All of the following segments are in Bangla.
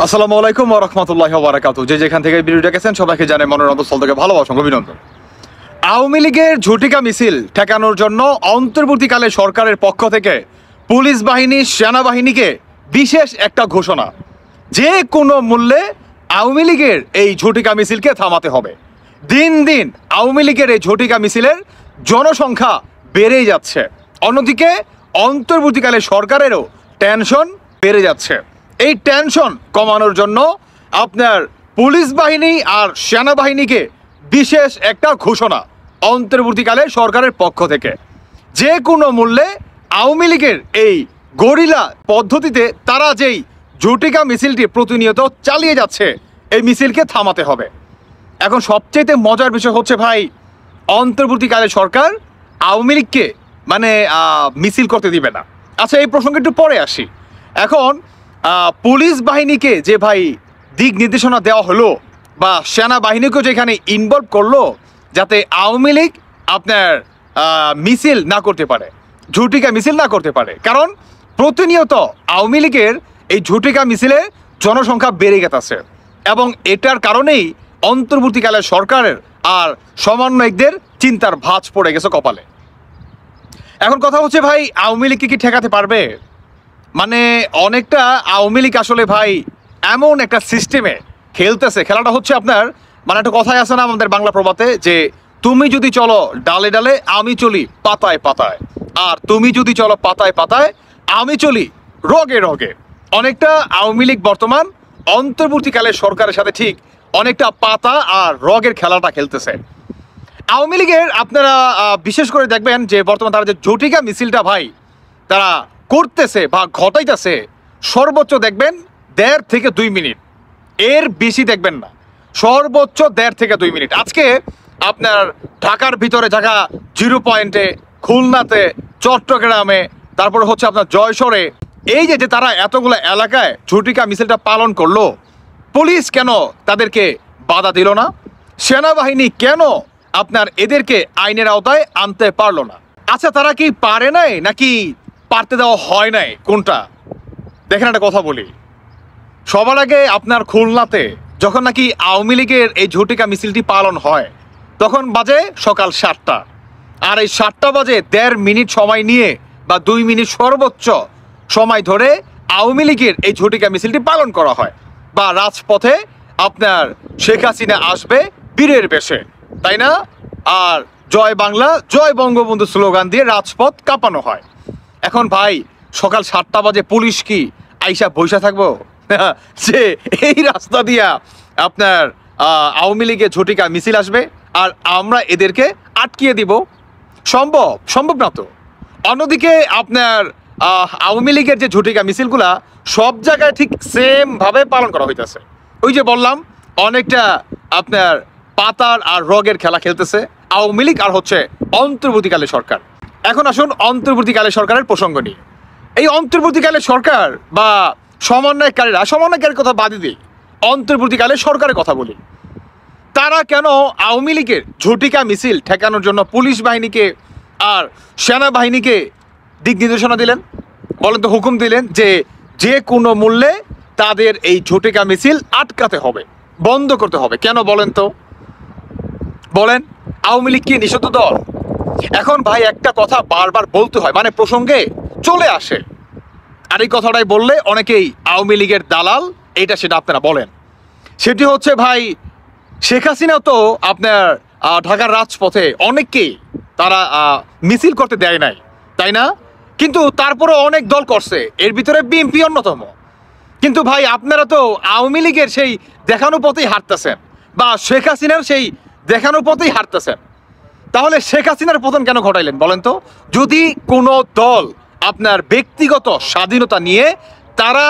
আসসালামু আলাইকুম ওয়া রাহমাতুল্লাহি ওয়া বারাকাতুহু। যে যেখান থেকে ভিডিওটা দেখেছেন সবাইকে জানাই মনের অন্তঃস্থল থেকে ভালোবাসা ও অভিনন্দন। আওয়ামী লীগের ঝটিকা মিছিল ঠেকানোর জন্য অন্তর্বর্তীকালে সরকারের পক্ষ থেকে পুলিশ বাহিনী সেনাবাহিনীকে বিশেষ একটা ঘোষণা, যে কোনো মূল্যে আওয়ামী লীগের এই ঝটিকা মিছিলকে থামাতে হবে। দিন দিন আওয়ামী লীগের এই ঝটিকা মিছিলের জনসংখ্যা বেড়েই যাচ্ছে, অন্যদিকে অন্তর্বর্তীকালে সরকারেরও টেনশন বেড়ে যাচ্ছে। এই টেনশন কমানোর জন্য আপনার পুলিশ বাহিনী আর সেনাবাহিনীকে বিশেষ একটা ঘোষণা অন্তর্বর্তীকালে সরকারের পক্ষ থেকে, যে কোনো মূল্যে আওয়ামী লীগের এই গরিলা পদ্ধতিতে তারা যেই ঝটিকা মিছিলটি প্রতিনিয়ত চালিয়ে যাচ্ছে, এই মিছিলকে থামাতে হবে। এখন সবচেয়ে মজার বিষয় হচ্ছে ভাই, অন্তর্বর্তীকালে সরকার আওয়ামী লীগকে মিছিল করতে দিবে না। আচ্ছা, এই প্রসঙ্গে একটু পরে আসি। এখন পুলিশ বাহিনীকে যে ভাই দিক নির্দেশনা দেওয়া হলো বা সেনাবাহিনীকেও যেখানে ইনভলভ করলো, যাতে আওয়ামী লীগ আপনার মিছিল না করতে পারে, ঝটিকা মিছিল না করতে পারে। কারণ প্রতিনিয়ত আওয়ামী লীগের এই ঝটিকা মিছিলে জনসংখ্যা বেড়ে গেছে এবং এটার কারণেই অন্তর্বর্তীকালে সরকারের আর সমন্বয়কদের চিন্তার ভাঁজ পড়ে গেছে কপালে। এখন কথা হচ্ছে ভাই, আওয়ামী লীগকে কি ঠেকাতে পারবে? অনেকটা আওয়ামী লীগ আসলে ভাই এমন একটা সিস্টেমে খেলতেছে, খেলাটা হচ্ছে আপনার একটা কথাই আছে না আমাদের বাংলা প্রবাদে, যে তুমি যদি চলো ডালে ডালে আমি চলি পাতায় পাতায়, আর তুমি যদি চলো পাতায় পাতায় আমি চলি রগে রগে। অনেকটা আওয়ামী লীগ বর্তমান অন্তর্বর্তীকালে সরকারের সাথে ঠিক অনেকটা পাতা আর রগের খেলাটা খেলতেছে। আওয়ামী লীগের আপনারা বিশেষ করে দেখবেন যে বর্তমান তারা যে ঝটিকা মিছিলটা ভাই তারা করতেছে বা ঘটাইতেছে, সর্বোচ্চ দেখবেন 1.5 থেকে 2 মিনিট, এর বেশি দেখবেন না, সর্বোচ্চ 1.5 থেকে 2 মিনিট। আজকে আপনার ঢাকার ভিতরে জায়গা 0 পয়েন্টে, খুলনাতে, চট্টগ্রামে, তারপরে হচ্ছে আপনার জয়সরে, এই যে তারা এতগুলো এলাকায় ঝটিকা মিছিলটা পালন করলো, পুলিশ কেন তাদেরকে বাধা দিল না? সেনাবাহিনী কেন আপনার এদেরকে আইনের আওতায় আনতে পারলো না? আচ্ছা, তারা কি পারে নাই নাকি পারতে দেওয়া হয় নাই, কোনটা? দেখেন একটা কথা বলি, সবার আগে আপনার খুলনাতে যখন নাকি আওয়ামী লীগের এই ঝটিকা মিছিলটি পালন হয়, তখন বাজে সকাল 7টা, আর এই 7টা বাজে 1.5 মিনিট সময় নিয়ে বা 2 মিনিট সর্বোচ্চ সময় ধরে আওয়ামী লীগের এই ঝটিকা মিছিলটি পালন করা হয়, বা রাজপথে আপনার শেখ হাসিনা আসবে বীরের বেশে, তাই না? আর জয় বাংলা জয় বঙ্গবন্ধু স্লোগান দিয়ে রাজপথ কাঁপানো হয়। এখন ভাই সকাল 7টা বাজে পুলিশ কি আইসা বৈশা থাকবো যে এই রাস্তা দিয়া আপনার আওয়ামী লীগের ঝটিকা মিছিল আসবে আর আমরা এদেরকে আটকিয়ে দিব? সম্ভব না তো। অন্যদিকে আপনার আওয়ামী লীগের যে ঝটিকা মিছিলগুলা সব জায়গায় ঠিক সেম ভাবে পালন করা হইতেছে। ওই যে বললাম, অনেকটা আপনার পাতার আর রগের খেলা খেলতেছে আওয়ামী লীগ আর হচ্ছে অন্তর্বর্তীকালে সরকার। এখন আসুন অন্তর্বর্তীকালে সরকারের প্রসঙ্গ নিয়ে। এই অন্তর্বর্তীকালে সরকার বা সমন্বয়কারীর কথা বাদই দিই, অন্তর্বর্তীকালে সরকারের কথা বলি। তারা কেন আওয়ামী লীগের ঝটিকা মিছিল ঠেকানোর জন্য পুলিশ বাহিনীকে আর সেনাবাহিনীকে দিক নির্দেশনা দিলেন? বলেন তো, হুকুম দিলেন যে কোনো মূল্যে তাদের এই ঝটিকা মিছিল আটকাতে হবে, বন্ধ করতে হবে। কেন বলেন তো? বলেন, আওয়ামী লীগ কি নিষিদ্ধ দল? এখন ভাই একটা কথা বারবার বলতে হয়, প্রসঙ্গে চলে আসে, আর এই কথাটাই বললে অনেকেই আওয়ামী লীগের দালাল এইটা সেটা আপনারা বলেন। সেটি হচ্ছে ভাই, শেখ হাসিনা তো আপনার ঢাকার রাজপথে অনেককেই তারা মিছিল করতে দেয় নাই, তাই না? কিন্তু তারপরে অনেক দল করছে, এর ভিতরে বিএনপি অন্যতম। কিন্তু ভাই আপনারা তো আওয়ামী লীগের সেই দেখানো পথেই হাঁটতেছেন, বা শেখ হাসিনার সেই দেখানো পথেই হাঁটতেছেন। তাহলে শেখ হাসিনার পতন কেন ঘটাইলেন বলেন তো? যদি কোনো দল আপনার ব্যক্তিগত স্বাধীনতা নিয়ে তারা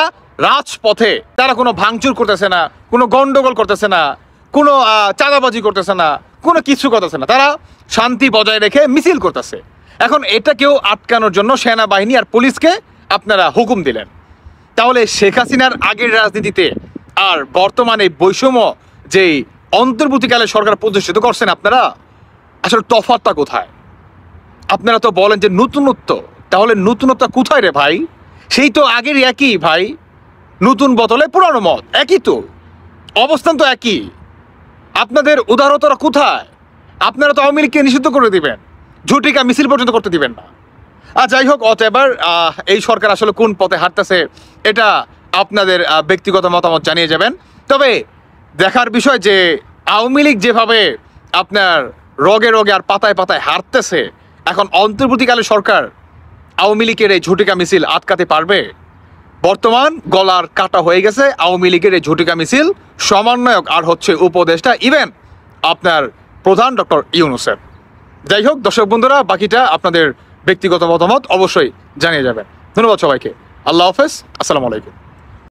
রাজপথে তারা কোনো ভাঙচুর করতেছে না, কোনো গন্ডগোল করতেছে না, কোনো চাঁদাবাজি করতেছে না, কোনো কিছু করতেছে না, তারা শান্তি বজায় রেখে মিছিল করতেছে, এখন এটাকেও আটকানোর জন্য সেনাবাহিনী আর পুলিশকে আপনারা হুকুম দিলেন। তাহলে শেখ হাসিনার আগের রাজনীতিতে আর বর্তমানে বৈষম্য যেই অন্তর্বর্তীকালে সরকার প্রতিষ্ঠিত করছেন, আপনারা আসলে তফাৎটা কোথায়? আপনারা তো বলেন যে নতুনত্ব, তাহলে নতুনত্ব কোথায় রে ভাই? সেই তো আগের একই ভাই, নতুন বোতলে পুরানো মদ, একই তো অবস্থান, তো একই। আপনাদের উদারতা কোথায়? আপনারা তো আওয়ামী লীগকে নিষিদ্ধ করে দিবেন, ঝুটিকা মিছিল পর্যন্ত করতে দিবেন না। আর যাই হোক, অতএবার এই সরকার আসলে কোন পথে হাঁটতেছে এটা আপনাদের ব্যক্তিগত মতামত জানিয়ে যাবেন। তবে দেখার বিষয় যে আওয়ামী লীগ যেভাবে আপনার রগে রগে আর পাতায় পাতায় হারতেছে, এখন অন্তর্বর্তীকালে সরকার আওয়ামী লীগের এই ঝুটিকা মিছিল আটকাতে পারবে? বর্তমান গলার কাটা হয়ে গেছে আওয়ামী লীগের এই ঝুটিকা মিছিল সমন্বয়ক আর হচ্ছে উপদেষ্টা, ইভেন আপনার প্রধান ডক্টর ইউনূসের। যাই হোক দর্শক বন্ধুরা, বাকিটা আপনাদের ব্যক্তিগত মতামত অবশ্যই জানিয়ে যাবেন। ধন্যবাদ সবাইকে। আল্লাহ হাফেজ, আসসালামু আলাইকুম।